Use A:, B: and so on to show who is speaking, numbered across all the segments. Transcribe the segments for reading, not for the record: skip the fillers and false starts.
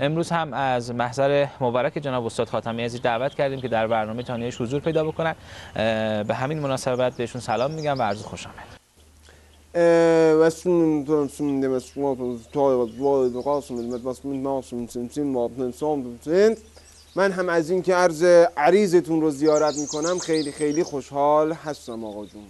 A: امروز هم از محضر مبارک جناب استاد خاتمی عزیز دعوت کردیم که در برنامه تانیه‌اش حضور پیدا بکنن. به همین مناسبت بهشون سلام میگم و عرض خوش آمد.
B: من هم از این که عرض عریضتون رو زیارت میکنم خیلی خیلی خوشحال هستم آقا جون.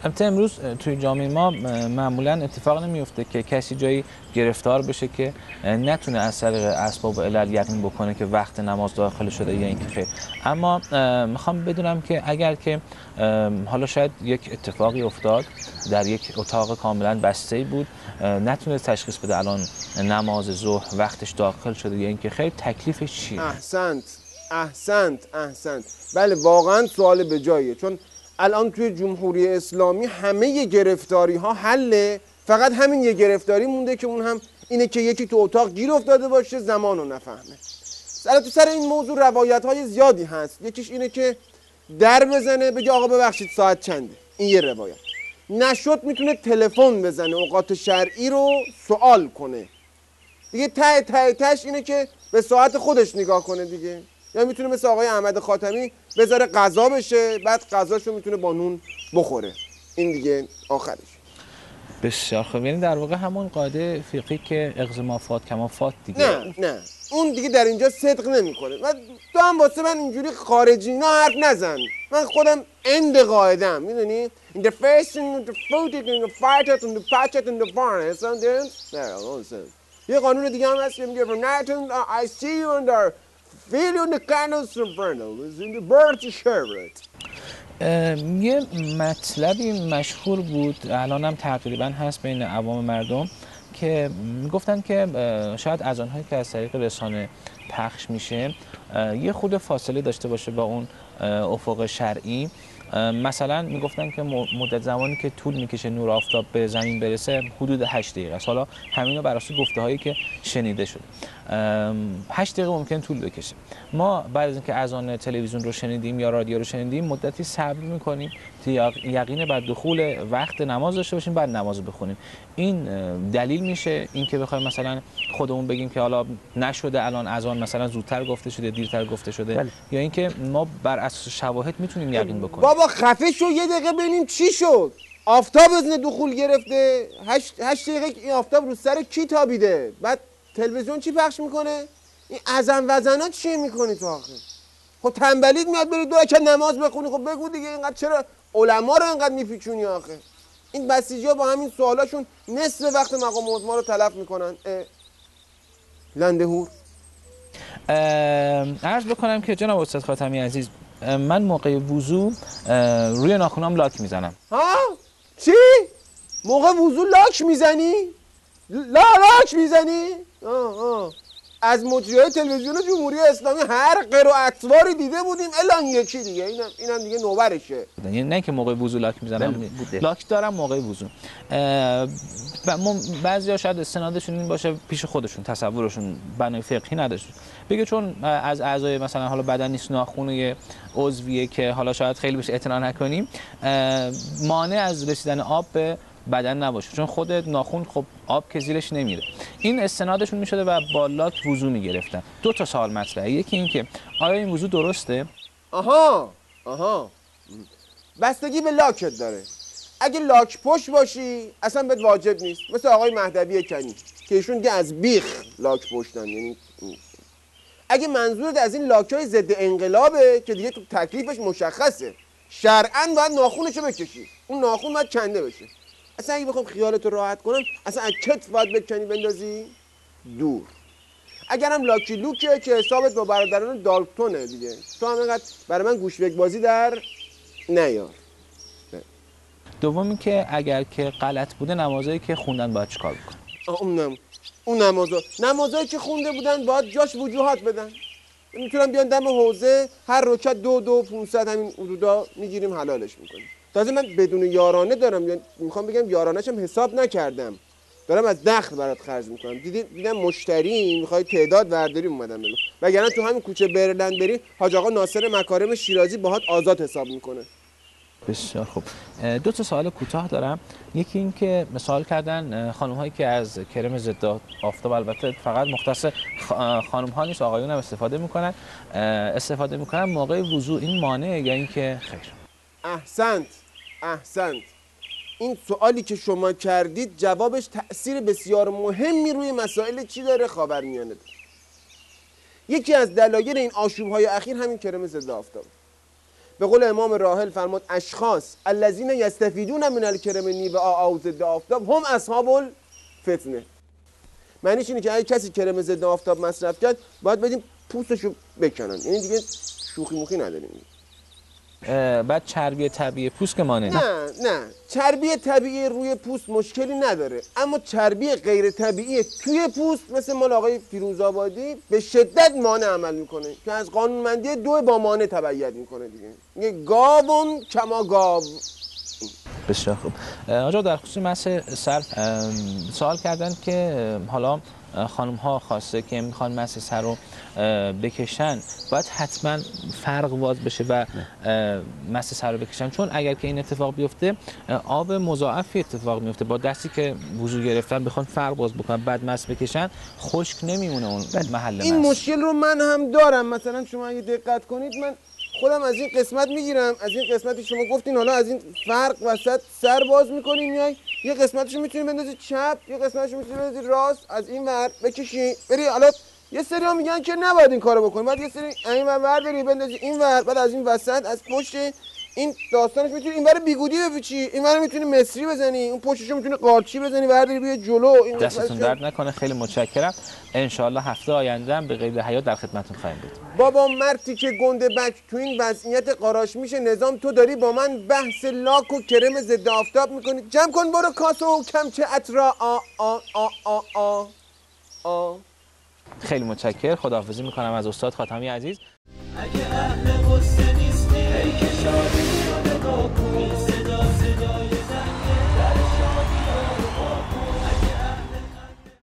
A: البته امروز توی جامعه ما معمولا اتفاق نمیفته که کسی جایی گرفتار بشه که نتونه از طریق اسباب و علل یقین بکنه که وقت نماز داخل شده یا اینکه خیر. اما میخوام بدونم که اگر که حالا شاید یک اتفاقی افتاد در یک اتاق کاملا بسته بود، نتونه تشخیص بده الان نماز ظهر وقتش داخل شده یا اینکه خیر، تکلیفش چیه؟
B: احسنت. بله واقعا سوال به جاییه، چون الان توی جمهوری اسلامی همه گرفتاری ها حله، فقط همین یه گرفتاری مونده که اون هم اینه که یکی تو اتاق گیر افتاده باشه زمان رو نفهمه. تو سر این موضوع روایت های زیادی هست. یکیش اینه که در بزنه بگه آقا ببخشید ساعت چنده، این یه روایت. نشد میتونه تلفن بزنه، اوقات شرعی رو سوال کنه دیگه. تهش اینه که به ساعت خودش نگاه کنه دیگه. یا میتونه مثل آقای احمد خاتمی بذاره غذا بشه، بعد غذاشو میتونه با نون بخوره. این دیگه آخرش.
A: بسیار خوب، یعنی در واقع همون قاعده فقهی که اغض ما فات کما فات دیگه.
B: نه اون دیگه در اینجا صدق نمیکنه. تو هم واسه من اینجوری خارجی نه حرف نزن. من خودم اند قاعدم، میدونی؟ In the face and the food and the fight and the patch and the barn. یه قانون دیگه هم هست که میگه I see you and I feel you in the candles of Vernal in the birds of Sherwood.
A: یه مطلبی مشهور بود الان هم تقریبا هست بین عوام مردم که میگفتن که شاید اذان‌هایی که از طریق رسانه پخش میشه یه خود فاصله داشته باشه با اون افق شرعی. مثلا میگفتن که مدت زمانی که طول میکشه نور آفتاب به زمین برسه حدود 8 دقیقه است. حالا همینو بر اساس گفته‌هایی که شنیده شده 8 دقیقه ممکن طول بکشه. ما بعد از اینکه اذان تلویزیون رو شنیدیم یا رادیو رو شنیدیم مدتی صبر میکنیم تا یقین بر دخول وقت نماز داشته باشیم بعد نماز بخونیم. این دلیل میشه اینکه بخوایم مثلا خودمون بگیم که حالا نشده الان اذان مثلا زودتر گفته شده دیرتر گفته شده بله. یا اینکه ما بر اساس شواهد میتونیم یقین بکنیم.
B: بابا خفه شو یه دقیقه ببینیم چی شد. آفتاب اذن دخول گرفته 8 دقیقه این آفتاب رو سر کی تابیده؟ بعد تلویزیون چی پخش میکنه؟ این اذان وزنا چی میکنی تو آخه؟ خب تنبلیت میاد بری 2 رکعت نماز بخونی. خب بگو دیگه اینقدر چرا علما رو اینقدر میپیچونی آخه؟ این بسیجی‌ها با همین سوالاشون نصف وقت مقام عظما رو تلف میکنن. لنده هور.
A: عرض بکنم که جناب استاد خاتمی عزیز، من موقع وضو روی ناخنام لاک میزنم.
B: ها؟ چی؟ موقع وضو لاک میزنی؟ لاک میزنی؟ از مجریای تلویزیون جمهوری اسلامی هر قر و اطواری دیده بودیم، الان یکی دیگه اینم دیگه نوبرشه.
A: یعنی نه که موقع وضو لاک میزنم، لاک دارم موقع وضو. بعضیا شاید استنادشون این باشه پیش خودشون تصورشون بنای فقهی نداشت بگه چون از اعضای مثلا حالا بدن نیست، ناخن عضویه که حالا شاید خیلی بهش اعتنا نکنیم، مانع از رسیدن آب به بدن نباشه، چون خود ناخن خب آب که زیرش نمیره. این استنادشون میشده و با لاک وضو میگرفتن. 2 تا سوال مطرحه. یکی این که آیا این وضو درسته؟
B: آها بستگی به لاکت داره. اگه لاک پشت باشی اصلا بهت واجب نیست، مثل آقای مهدوی کنی که ایشون دیگه از بیخ لاک پشتن. یعنی اگه منظورت از این لاک‌های ضد انقلابه که دیگه تو تکلیفش مشخصه، شرعاً باید ناخونشو بکشی، اون ناخون باید کنده بشه. اصلا اگه بخوام خیالتو راحت کنم اصلا از کتف باید بکنی بندازی دور. اگرم لاکی لوکه که حسابت با برادران دالتونه دیگه، تو هم اینقدر برای من گوشبک بازی در نیار.
A: دومی که اگر که غلط بوده نمازایی که خوندن باید چیکار بکنن؟
B: اون نمازایی که خونده بودن باید جاش وجوهات بدن. میتونم بیان دم حوزه هر رکعت 2 500 همین حدودا میگیریم حلالش میکنیم. تازه من بدون یارانه دارم، یعنی میخوام بگم یارانه‌ش هم حساب نکردم، دارم از دخل برات خرج میکنم. دیدم مشتری میخوای تعداد ورداری اومدم بگم، وگرنه تو همین کوچه برلند بری حاج آقا ناصر مکارم شیرازی باهات آزاد حساب میکنه.
A: بسیار خوب. دو تا سوال کوتاه دارم. یکی این که سوال کردن خانم هایی که از کرم ضد آفتاب، البته فقط مختص خانم ها نیست، آقایون هم استفاده میکنن موقع وضوء، این مانعه یا اینکه خیر؟
B: احسنت. این سوالی که شما کردید جوابش تأثیر بسیار مهمی روی مسائل چی داره؟ خاورمیانه داره. یکی از دلایل این آشوب‌های اخیر همین کرم ضد آفتاب. به قول امام راحل فرمود اشخاص الذین یستفیدون من الکرم نیو او ضد آفتاب هم اصحاب الفتنه. معنیش اینه که اگه کسی کرم ضد آفتاب مصرف کرد باید بدیم پوستشو بکنن، یعنی دیگه شوخی موخی نداریم.
A: بعد چربی طبیعی پوست که مانع
B: نه چربی طبیعی روی پوست مشکلی نداره، اما چربی غیر طبیعی توی پوست مثل مال آقای فیروزآبادی به شدت مانع عمل میکنه که از قانونمندی 2 با مانع تبعیت میکنه دیگه. میگه گاون کما گاو.
A: بسیار خوب. آقا در خصوص مسح سر سوال کردن که حالا خانم ها خواسته که میخوان مسح سر رو بکشن، باید حتما فرق باز بشه و مسح سر رو بکشن، چون اگر که این اتفاق بیفته آب مضاعفی اتفاق میفته. با دستی که وضو گرفتن بخوان فرق باز بکنن بعد مسح بکشن خشک نمیمونه اون محل مسح.
B: این مشکل رو من هم دارم. مثلا شما اگه دقت کنید من خودم از این قسمت میگیرم، از این قسمتی شما گفتین حالا از این فرق وسط سر باز میکنین، میای یه قسمتشو میتونی بندازی چپ، یه قسمتشو میتونی بندازی راست، از این ور بکشی بری. حالا یه سری‌ها میگن که نباید این کارو بکنی، بعد یه سری این ور بری بندازی این ور، بعد از این وسط از پشت این داستانش میتونی این ور بیگودی بپیچی، این ور میتونی مصری بزنی، اون پشتشو میتونی قارچی بزنی، برداری بیا جلو. این
A: دستتون درد نکنه، خیلی متشکرم. ان شاءالله هفته آینده هم به قید حیات در خدمتتون خواهیم بود.
B: بابا مرتی که گنده بک تو این وضعیت قاراش میشه نظام، تو داری با من بحث لاک و کرم ضد آفتاب میکنی؟ جمع کن برو کاسو و کمچه اطرا
A: خیلی متشکرم. خداحافظی میکنم از استاد خاتمی عزیز.
C: اگه اهل قصه نیستی ای که شادی